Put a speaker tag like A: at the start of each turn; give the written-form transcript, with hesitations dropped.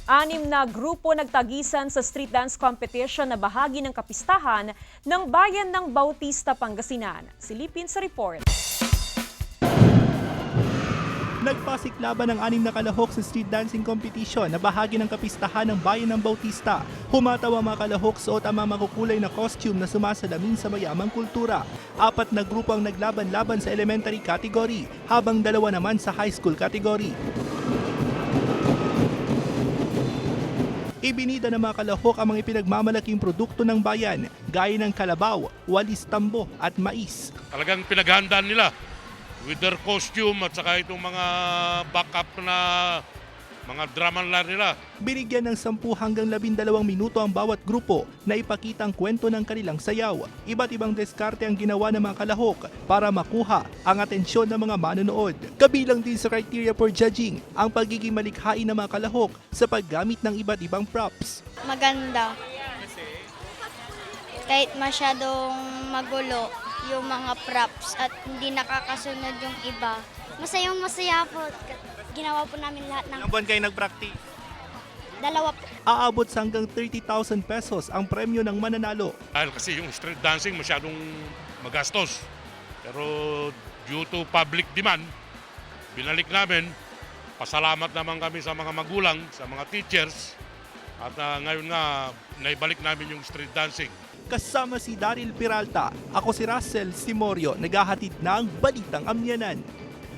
A: Anim na grupo nagtagisan sa street dance competition na bahagi ng kapistahan ng bayan ng Bautista, Pangasinan. Silipin sa report.
B: Nagpasiklaban ng 6 na kalahok sa street dancing competition na bahagi ng kapistahan ng bayan ng Bautista. Humataw ang mga kalahok suot ang mga makukulay na costume na sumasalamin sa mayamang kultura. 4 na grupo ang naglaban-laban sa elementary category, habang 2 naman sa high school category. Ibinida ng mga kalahok ang mga ipinagmamalaking produkto ng bayan, gaya ng kalabaw, walis tambo at mais.
C: Talagang pinaghandaan nila with their costume at saka itong mga backup na mga drama nila.
B: Binigyan ng 10 hanggang 12 minuto ang bawat grupo na ipakita ang kwento ng kanilang sayaw. Iba't ibang diskarte ang ginawa ng mga kalahok para makuha ang atensyon ng mga manonood. Kabilang din sa criteria for judging ang pagiging malikhain ng mga kalahok sa paggamit ng iba't ibang props.
D: Maganda. Kahit masyadong magulo yung mga props at hindi nakakasunod yung iba. Masaya po. Ginawa po namin lahat ng...
B: Ilang buwan kayo nag-practice?
D: 2 po.
B: Aabot sa hanggang 30,000 pesos ang premyo ng mananalo.
C: Dahil kasi yung street dancing masyadong magastos. Pero due to public demand, binalik namin. Pasalamat naman kami sa mga magulang, sa mga teachers. At ngayon nga, naibalik namin yung street dancing.
B: Kasama si Daryl Peralta, ako si Russell Simorio, naghahatid ng Balitang Amianan.